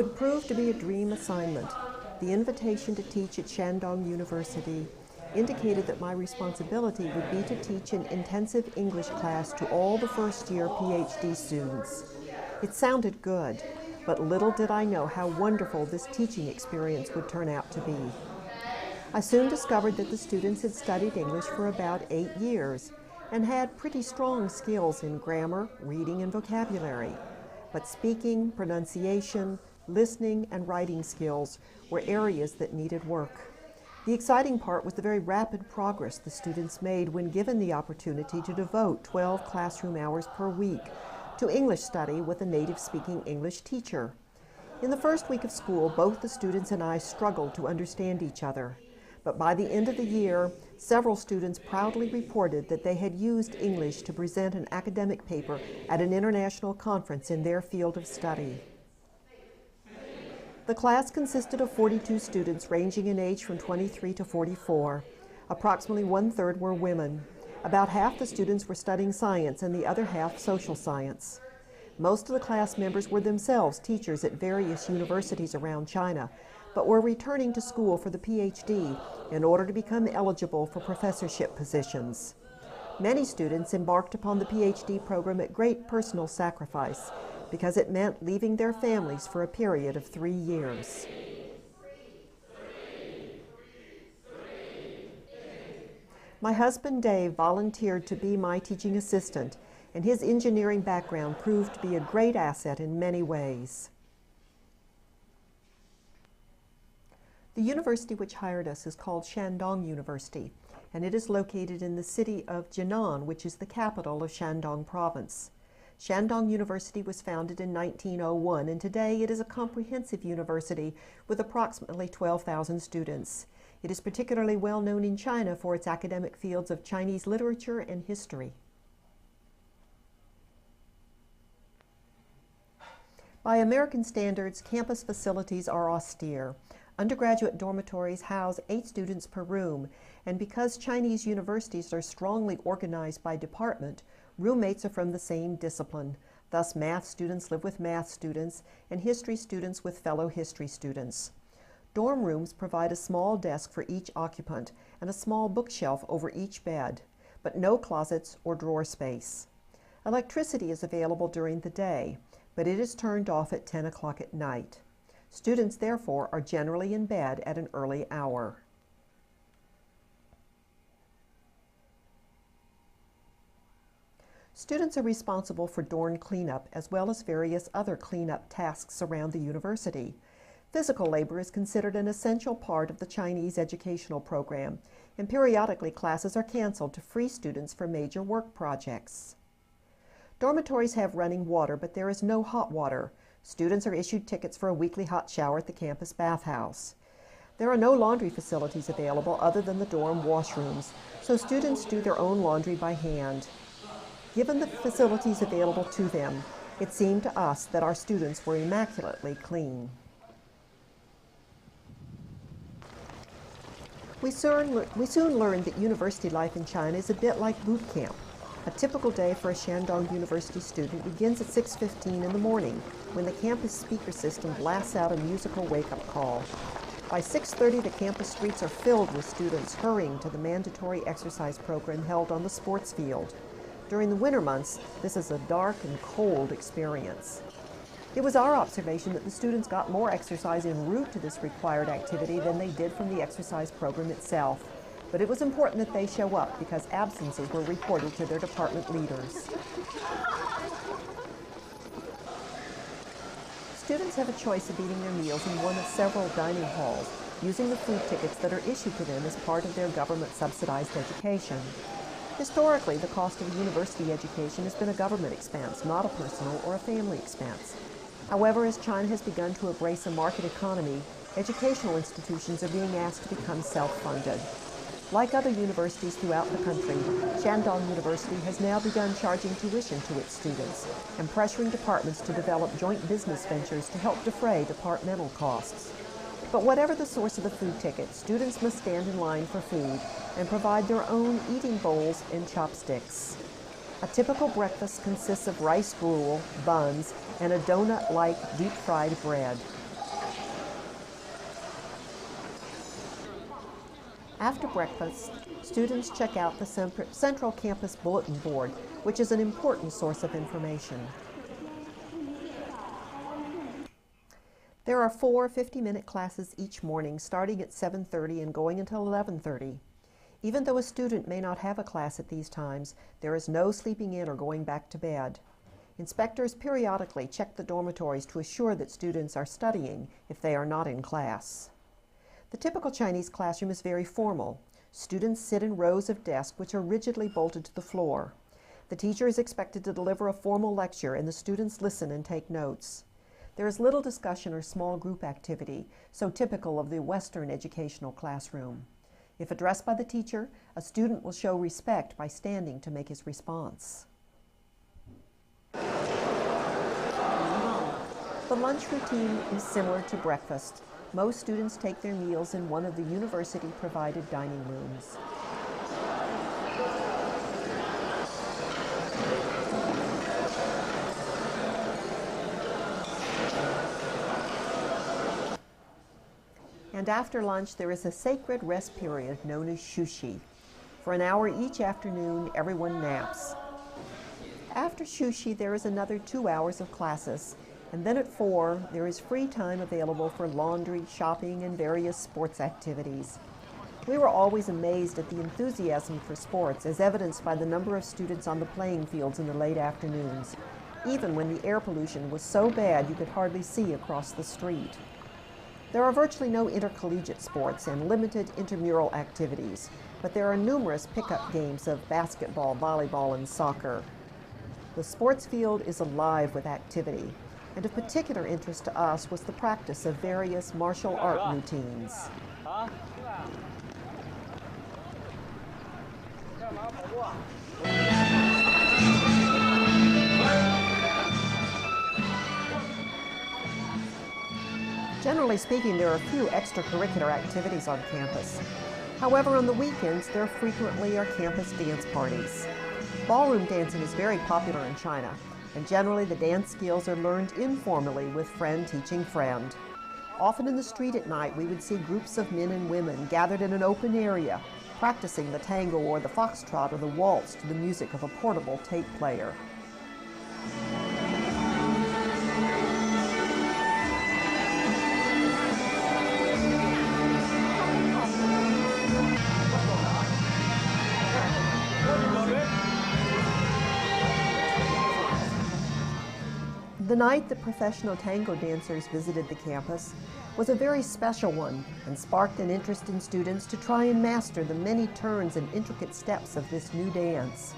would prove to be a dream assignment. The invitation to teach at Shandong University indicated that my responsibility would be to teach an intensive English class to all the first-year PhD students. It sounded good, but little did I know how wonderful this teaching experience would turn out to be. I soon discovered that the students had studied English for about 8 years and had pretty strong skills in grammar, reading, and vocabulary. But speaking, pronunciation, listening, and writing skills were areas that needed work. The exciting part was the very rapid progress the students made when given the opportunity to devote 12 classroom hours per week to English study with a native-speaking English teacher. In the first week of school, both the students and I struggled to understand each other. But by the end of the year, several students proudly reported that they had used English to present an academic paper at an international conference in their field of study. The class consisted of 42 students ranging in age from 23 to 44. Approximately 1/3 were women. About half the students were studying science and the other half social science. Most of the class members were themselves teachers at various universities around China, but were returning to school for the PhD in order to become eligible for professorship positions. Many students embarked upon the PhD program at great personal sacrifice because it meant leaving their families for a period of 3 years. My husband Dave volunteered to be my teaching assistant, and his engineering background proved to be a great asset in many ways. The university which hired us is called Shandong University, and it is located in the city of Jinan, which is the capital of Shandong Province. Shandong University was founded in 1901, and today it is a comprehensive university with approximately 12,000 students. It is particularly well known in China for its academic fields of Chinese literature and history. By American standards, campus facilities are austere. Undergraduate dormitories house 8 students per room, and because Chinese universities are strongly organized by department, roommates are from the same discipline. Thus, math students live with math students, and history students with fellow history students. Dorm rooms provide a small desk for each occupant and a small bookshelf over each bed, but no closets or drawer space. Electricity is available during the day, but it is turned off at 10 o'clock at night. Students, therefore, are generally in bed at an early hour. Students are responsible for dorm cleanup as well as various other cleanup tasks around the university. Physical labor is considered an essential part of the Chinese educational program, and periodically classes are canceled to free students for major work projects. Dormitories have running water, but there is no hot water. Students are issued tickets for a weekly hot shower at the campus bathhouse. There are no laundry facilities available other than the dorm washrooms, so students do their own laundry by hand. Given the facilities available to them, it seemed to us that our students were immaculately clean. We soon learned that university life in China is a bit like boot camp. A typical day for a Shandong University student begins at 6:15 in the morning when the campus speaker system blasts out a musical wake-up call. By 6:30, the campus streets are filled with students hurrying to the mandatory exercise program held on the sports field. During the winter months, this is a dark and cold experience. It was our observation that the students got more exercise en route to this required activity than they did from the exercise program itself. But it was important that they show up because absences were reported to their department leaders. Students have a choice of eating their meals in one of several dining halls, using the food tickets that are issued to them as part of their government-subsidized education. Historically, the cost of a university education has been a government expense, not a personal or a family expense. However, as China has begun to embrace a market economy, educational institutions are being asked to become self-funded. Like other universities throughout the country, Shandong University has now begun charging tuition to its students and pressuring departments to develop joint business ventures to help defray departmental costs. But whatever the source of the food ticket, students must stand in line for food and provide their own eating bowls and chopsticks. A typical breakfast consists of rice gruel, buns, and a donut-like deep-fried bread. After breakfast, students check out the Central Campus Bulletin Board, which is an important source of information. There are 4 50-minute classes each morning, starting at 7:30 and going until 11:30. Even though a student may not have a class at these times, there is no sleeping in or going back to bed. Inspectors periodically check the dormitories to assure that students are studying if they are not in class. The typical Chinese classroom is very formal. Students sit in rows of desks which are rigidly bolted to the floor. The teacher is expected to deliver a formal lecture and the students listen and take notes. There is little discussion or small group activity, so typical of the Western educational classroom. If addressed by the teacher, a student will show respect by standing to make his response. The lunch routine is similar to breakfast. Most students take their meals in one of the university-provided dining rooms. And after lunch, there is a sacred rest period known as shushi. For an hour each afternoon, everyone naps. After shushi, there is another 2 hours of classes, and then at 4, there is free time available for laundry, shopping, and various sports activities. We were always amazed at the enthusiasm for sports, as evidenced by the number of students on the playing fields in the late afternoons, even when the air pollution was so bad you could hardly see across the street. There are virtually no intercollegiate sports and limited intramural activities, but there are numerous pickup games of basketball, volleyball, and soccer. The sports field is alive with activity, and of particular interest to us was the practice of various martial art routines. Generally speaking, there are few extracurricular activities on campus. However, on the weekends, there frequently are campus dance parties. Ballroom dancing is very popular in China, and generally the dance skills are learned informally with friend teaching friend. Often in the street at night, we would see groups of men and women gathered in an open area, practicing the tango or the foxtrot or the waltz to the music of a portable tape player. The night the professional tango dancers visited the campus was a very special one and sparked an interest in students to try and master the many turns and intricate steps of this new dance.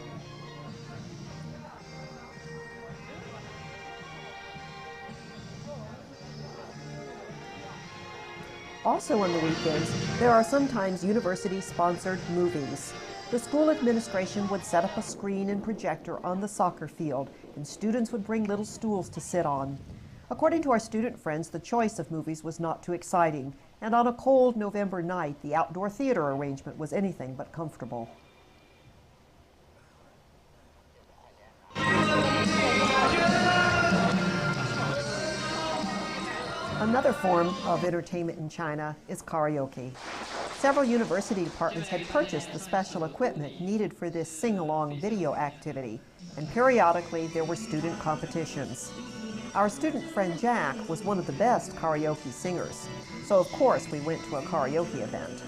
Also on the weekends, there are sometimes university-sponsored movies. The school administration would set up a screen and projector on the soccer field, and students would bring little stools to sit on. According to our student friends, the choice of movies was not too exciting, and on a cold November night, the outdoor theater arrangement was anything but comfortable. Another form of entertainment in China is karaoke. Several university departments had purchased the special equipment needed for this sing-along video activity, and periodically there were student competitions. Our student friend Jack was one of the best karaoke singers, so of course we went to a karaoke event.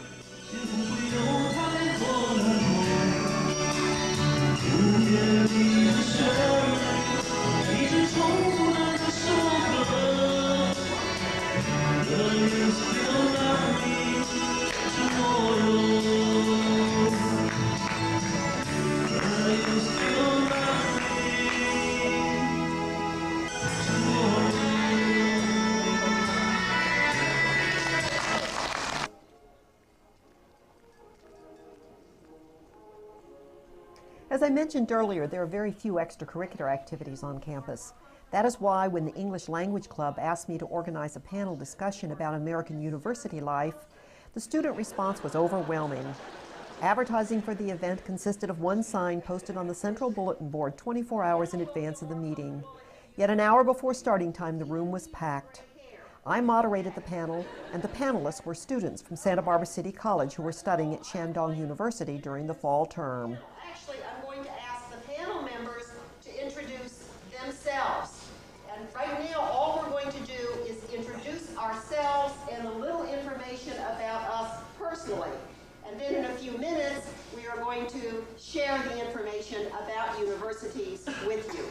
As I mentioned earlier, there are very few extracurricular activities on campus. That is why when the English Language Club asked me to organize a panel discussion about American university life, the student response was overwhelming. Advertising for the event consisted of one sign posted on the central bulletin board 24 hours in advance of the meeting. Yet an hour before starting time, the room was packed. I moderated the panel, and the panelists were students from Santa Barbara City College who were studying at Shandong University during the fall term. Actually, I'm going to ask the panel members to introduce themselves. And right now, all we're going to do is introduce ourselves and a little information about us personally. And then in a few minutes, we are going to share the information about universities with you.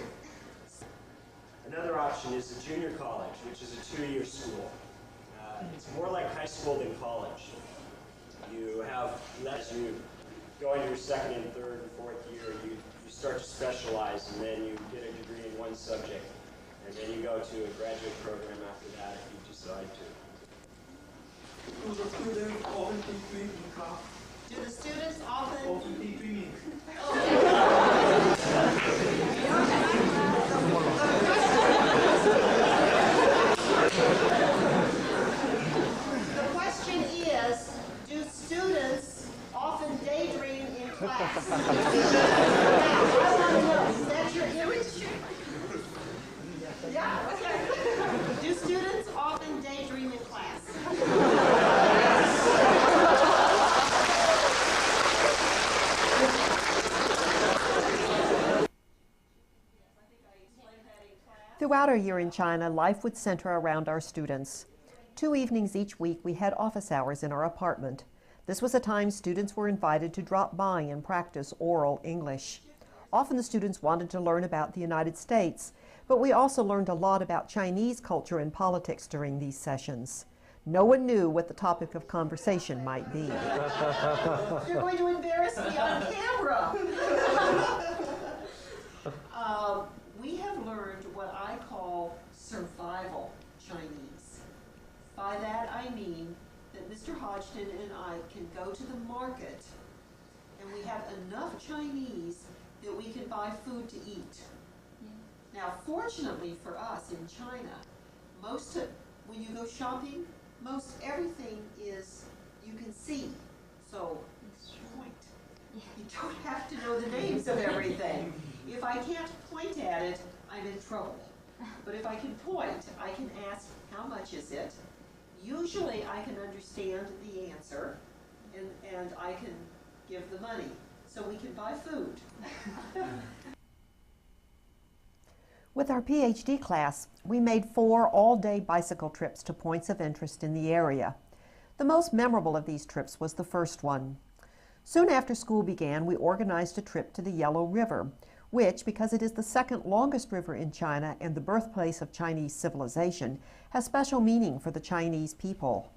Another option is the junior college, which is a 2-year school. It's more like high school than college. You have, as you go into your second and third and fourth year, you start to specialize, and then you get a degree in one subject. And then you go to a graduate program after that if you decide to. Do the students often daydream in class? Do the students often? Often daydreaming. The question is, do students often daydream in class? Now, I want to know, is that your image? Yeah, okay. Do students often daydream in class? Throughout our year in China, life would center around our students. 2 evenings each week, we had office hours in our apartment. This was a time students were invited to drop by and practice oral English. Often the students wanted to learn about the United States, but we also learned a lot about Chinese culture and politics during these sessions. No one knew what the topic of conversation might be. You're going to embarrass me on camera. We have learned what I call survival Chinese. By that I mean that Mr. Hodgson and I can go to the market and we have enough Chinese that we can buy food to eat. Now, fortunately for us in China, when you go shopping, most everything is, you can see. So, point. You don't have to know the names of everything. If I can't point at it, I'm in trouble. But if I can point, I can ask, how much is it? Usually I can understand the answer, and I can give the money. So we can buy food. With our PhD class, we made 4 all-day bicycle trips to points of interest in the area. The most memorable of these trips was the first one. Soon after school began, we organized a trip to the Yellow River, which, because it is the second longest river in China and the birthplace of Chinese civilization, has special meaning for the Chinese people.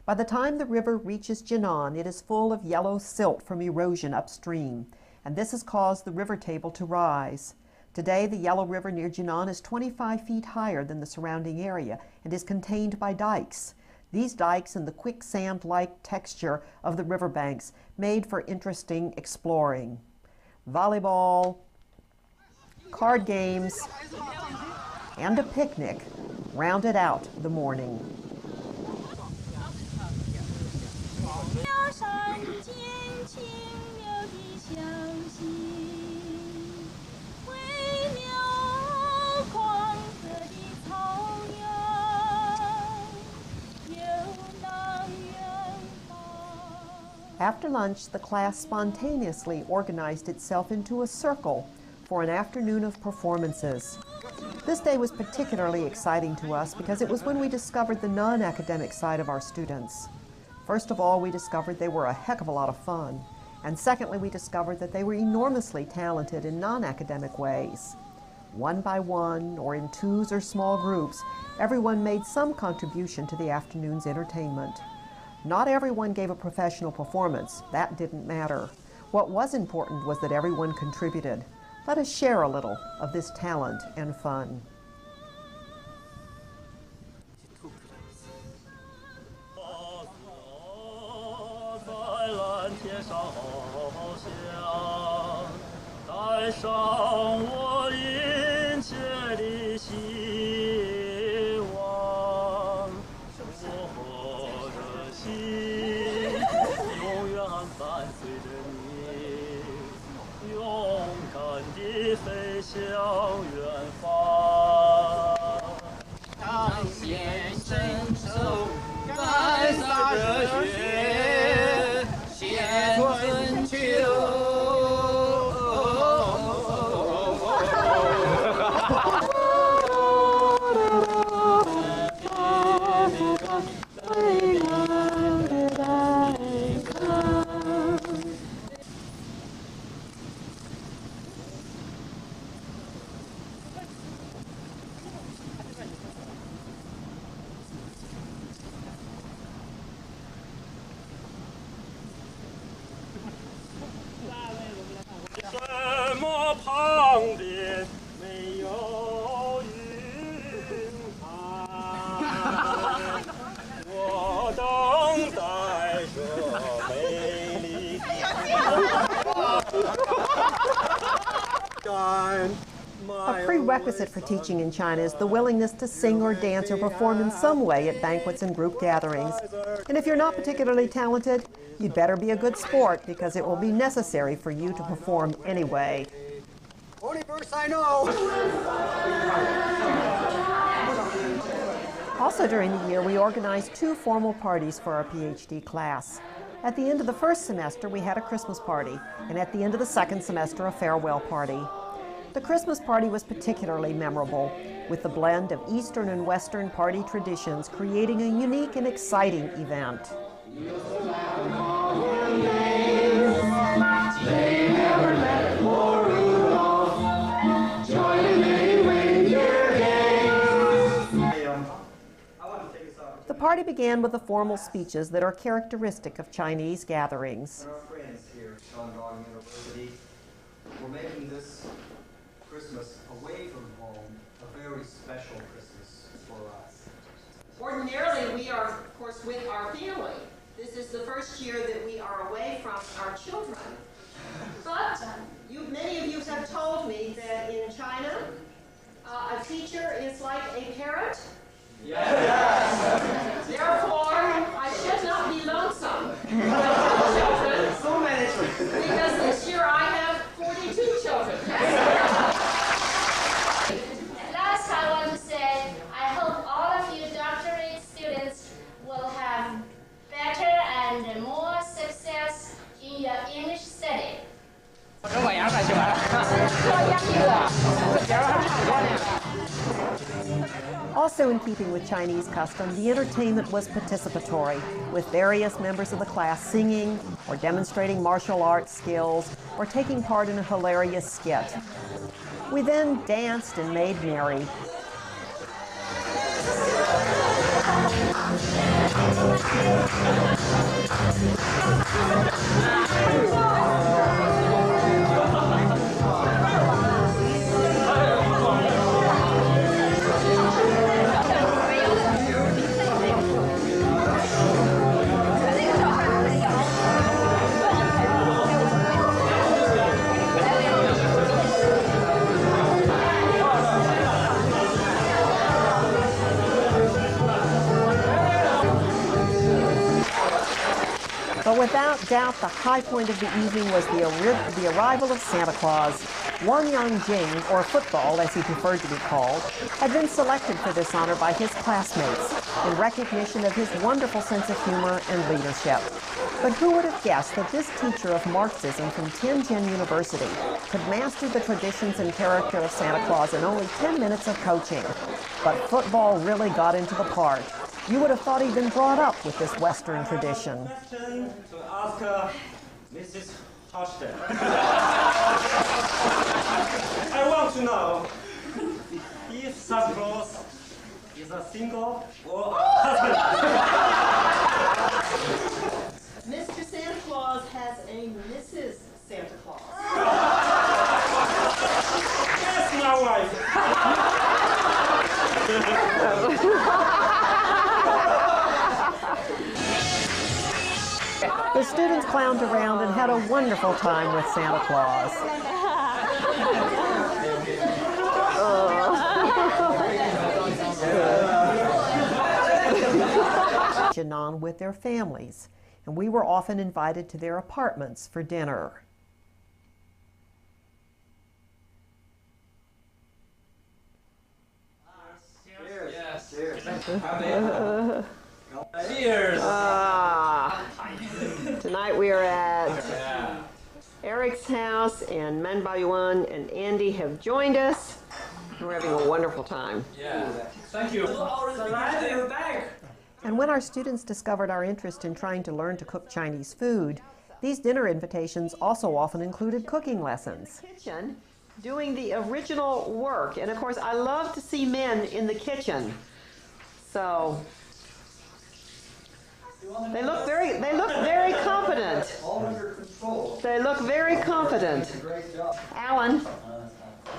By the time the river reaches Jinan, it is full of yellow silt from erosion upstream, and this has caused the river table to rise. Today, the Yellow River near Jinan is 25 feet higher than the surrounding area and is contained by dikes. These dikes and the quicksand-like texture of the riverbanks made for interesting exploring. Volleyball, card games, and a picnic rounded out the morning. After lunch, the class spontaneously organized itself into a circle for an afternoon of performances. This day was particularly exciting to us because it was when we discovered the non-academic side of our students. First of all, we discovered they were a heck of a lot of fun. And secondly, we discovered that they were enormously talented in non-academic ways. One by one, or in twos or small groups, everyone made some contribution to the afternoon's entertainment. Not everyone gave a professional performance. That didn't matter. What was important was that everyone contributed. Let us share a little of this talent and fun. prerequisite for teaching in China is the willingness to sing or dance or perform in some way at banquets and group gatherings. And if you're not particularly talented, you'd better be a good sport because it will be necessary for you to perform anyway. Only verse I know. Also during the year, we organized 2 formal parties for our PhD class. At the end of the first semester, we had a Christmas party, and at the end of the second semester, a farewell party. The Christmas party was particularly memorable, with the blend of Eastern and Western party traditions creating a unique and exciting event. The party began with the formal speeches that are characteristic of Chinese gatherings. Our friends here at Shandong University, we're making this Christmas away from home a very special Christmas for us. Ordinarily, we are, of course, with our family. This is the first year that we are away from our children. But many of you have told me that in China, a teacher is like a parent. Yes. Therefore, I should not be lonesome with children. So many children. Because this year I have 42 children. Last, I want to say, I hope all of you doctorate students will have better and more success in your English study. Also in keeping with Chinese custom, the entertainment was participatory, with various members of the class singing or demonstrating martial arts skills or taking part in a hilarious skit. We then danced and made merry. But without doubt, the high point of the evening was the arrival of Santa Claus. Wang Yangjing, or Football as he preferred to be called, had been selected for this honor by his classmates in recognition of his wonderful sense of humor and leadership. But who would have guessed that this teacher of Marxism from Tianjin University could master the traditions and character of Santa Claus in only 10 minutes of coaching? But Football really got into the part. You would have thought he'd been brought up with this Western tradition. Question to ask Mrs. Hodgson. I want to know if Santa Claus is a single or a husband. Mr. Santa Claus has a Mrs. Santa Claus. Yes, my wife. The students clowned around and had a wonderful time with Santa Claus. Jinan with their families, and we were often invited to their apartments for dinner. Cheers. Cheers. Tonight we are at Eric's house, and Men Baiyuan and Andy have joined us. We're having a wonderful time. Yeah. Thank you. And when our students discovered our interest in trying to learn to cook Chinese food, these dinner invitations also often included cooking lessons. Kitchen, doing the original work, and of course I love to see men in the kitchen. So they look very competent. All under control. They look very competent. Great job. Alan,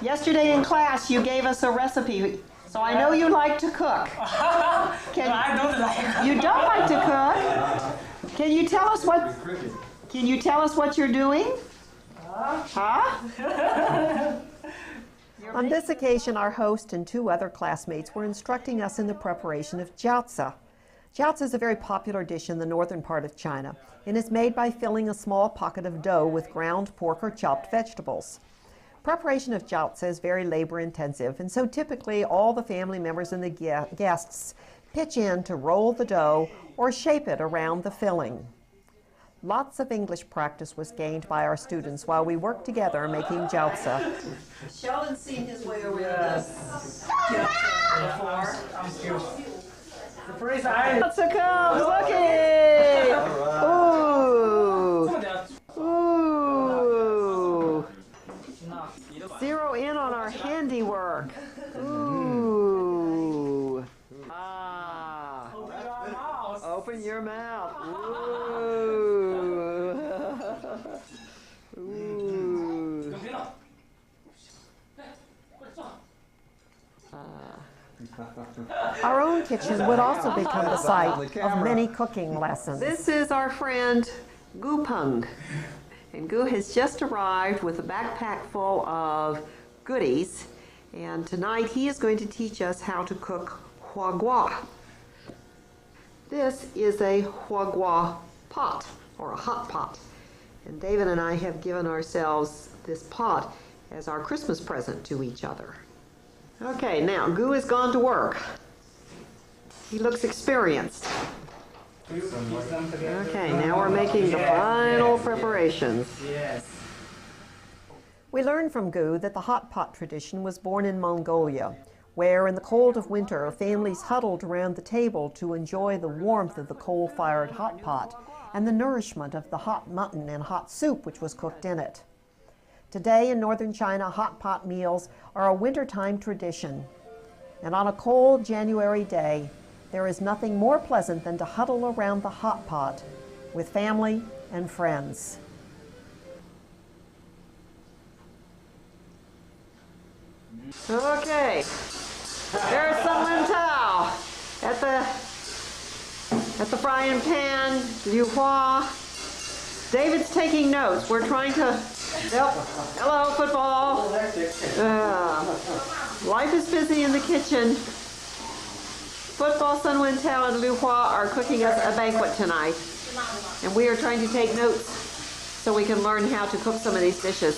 yesterday in class you gave us a recipe, so I know you like to cook. I don't like. You don't like to cook? Can you tell us what? Can you tell us what you're doing? Huh? On this occasion, our host and two other classmates were instructing us in the preparation of jiaozi. Jiaozi is a very popular dish in the northern part of China and is made by filling a small pocket of dough with ground pork or chopped vegetables. Preparation of jiaozi is very labor intensive, and so typically all the family members and the guests pitch in to roll the dough or shape it around the filling. Lots of English practice was gained by our students while we worked together making jiaozi. Sheldon's seen his way around this before. I'm scared. The first I. Jiaozi comes, look it! Ooh! Ooh! Zero in on our handiwork. Ooh! Ah! Open your mouth. Ooh! Ooh! Our own kitchen would also become the site of many cooking lessons. This is our friend Gu Peng. And Gu has just arrived with a backpack full of goodies. And tonight he is going to teach us how to cook hua gua. This is a hua gua pot, or a hot pot. And David and I have given ourselves this pot as our Christmas present to each other. Okay, now Gu has gone to work. He looks experienced. Okay, now we're making the final preparations. Yes. We learned from Gu that the hot pot tradition was born in Mongolia, where in the cold of winter, families huddled around the table to enjoy the warmth of the coal-fired hot pot and the nourishment of the hot mutton and hot soup which was cooked in it. Today in northern China, hot pot meals are a wintertime tradition. And on a cold January day, there is nothing more pleasant than to huddle around the hot pot with family and friends. Okay, there's Sun Lin Tao at the frying pan, Liu Hua. David's taking notes. We're trying to, hello football. Life is busy in the kitchen. Football, Sun Lin Tao, and Liu Hua are cooking us a banquet tonight. And we are trying to take notes so we can learn how to cook some of these dishes.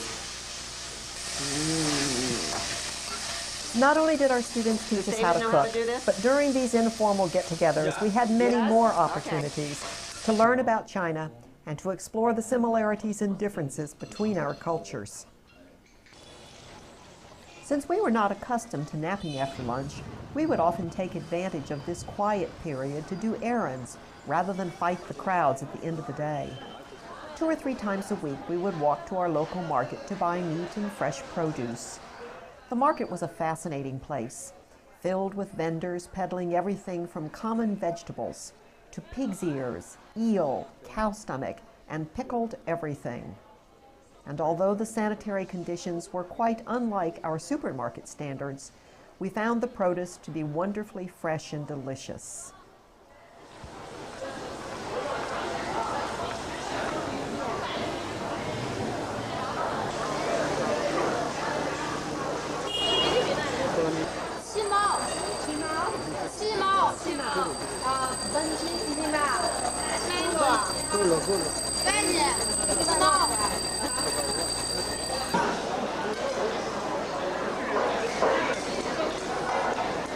Not only did our students teach us how to cook, but during these informal get-togethers, we had many more opportunities to learn about China and to explore the similarities and differences between our cultures. Since we were not accustomed to napping after lunch, we would often take advantage of this quiet period to do errands rather than fight the crowds at the end of the day. 2 or 3 times a week, we would walk to our local market to buy meat and fresh produce. The market was a fascinating place, filled with vendors peddling everything from common vegetables to pig's ears, eel, cow stomach, and pickled everything. And although the sanitary conditions were quite unlike our supermarket standards, we found the produce to be wonderfully fresh and delicious.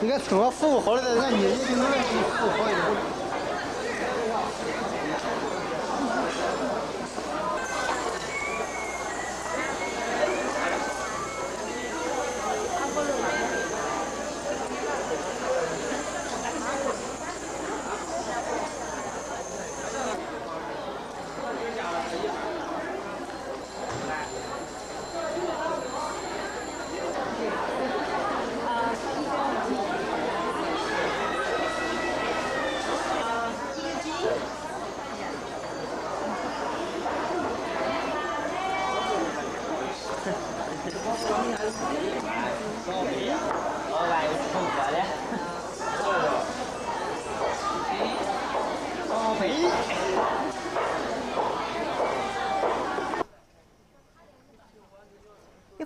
应该等到复活了再让你一定问题复活以后。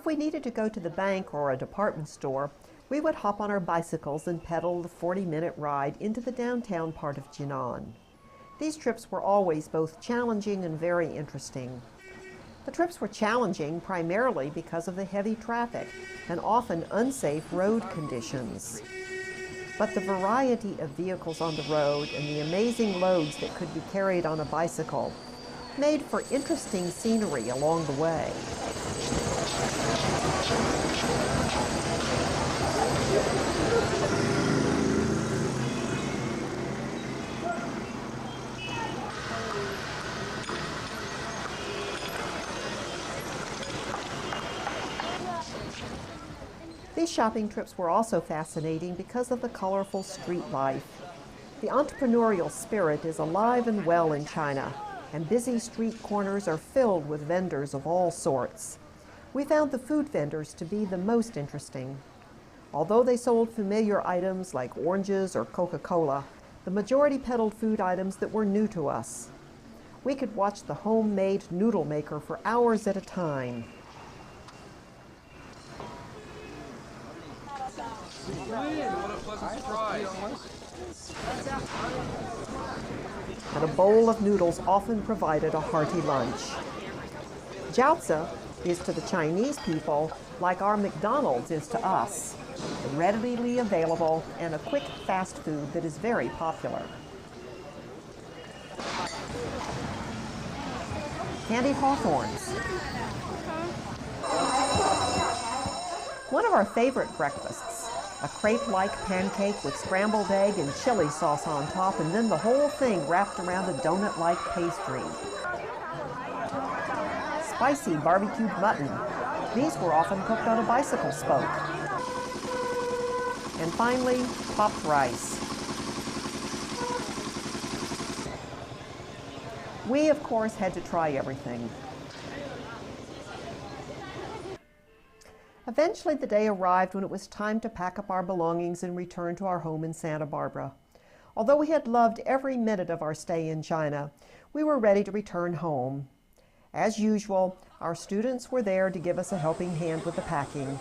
If we needed to go to the bank or a department store, we would hop on our bicycles and pedal the 40-minute ride into the downtown part of Jinan. These trips were always both challenging and very interesting. The trips were challenging primarily because of the heavy traffic and often unsafe road conditions. But the variety of vehicles on the road and the amazing loads that could be carried on a bicycle made for interesting scenery along the way. These shopping trips were also fascinating because of the colorful street life. The entrepreneurial spirit is alive and well in China, and busy street corners are filled with vendors of all sorts. We found the food vendors to be the most interesting. Although they sold familiar items like oranges or Coca-Cola, the majority peddled food items that were new to us. We could watch the homemade noodle maker for hours at a time. And a bowl of noodles often provided a hearty lunch. Jiaozi is to the Chinese people like our McDonald's is to us, readily available and a quick fast food that is very popular. Candied hawthorns. One of our favorite breakfasts, a crepe-like pancake with scrambled egg and chili sauce on top, and then the whole thing wrapped around a donut-like pastry. Spicy barbecued mutton. These were often cooked on a bicycle spoke. And finally, popped rice. We, of course, had to try everything. Eventually, the day arrived when it was time to pack up our belongings and return to our home in Santa Barbara. Although we had loved every minute of our stay in China, we were ready to return home. As usual, our students were there to give us a helping hand with the packing.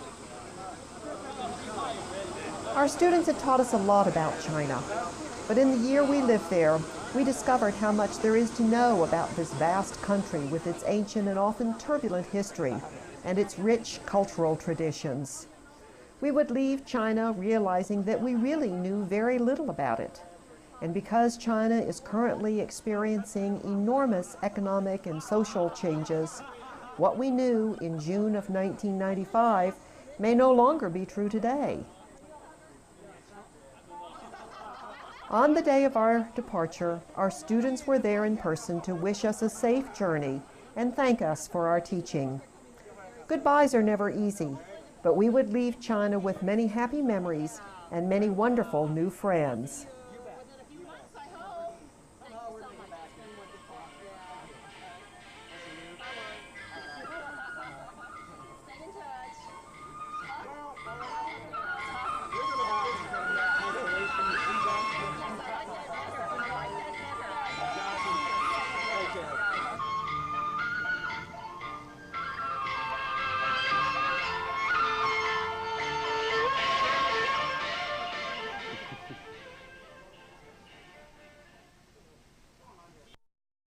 Our students had taught us a lot about China, but in the year we lived there, we discovered how much there is to know about this vast country with its ancient and often turbulent history and its rich cultural traditions. We would leave China realizing that we really knew very little about it. And because China is currently experiencing enormous economic and social changes, what we knew in June of 1995 may no longer be true today. On the day of our departure, our students were there in person to wish us a safe journey and thank us for our teaching. Goodbyes are never easy, but we would leave China with many happy memories and many wonderful new friends.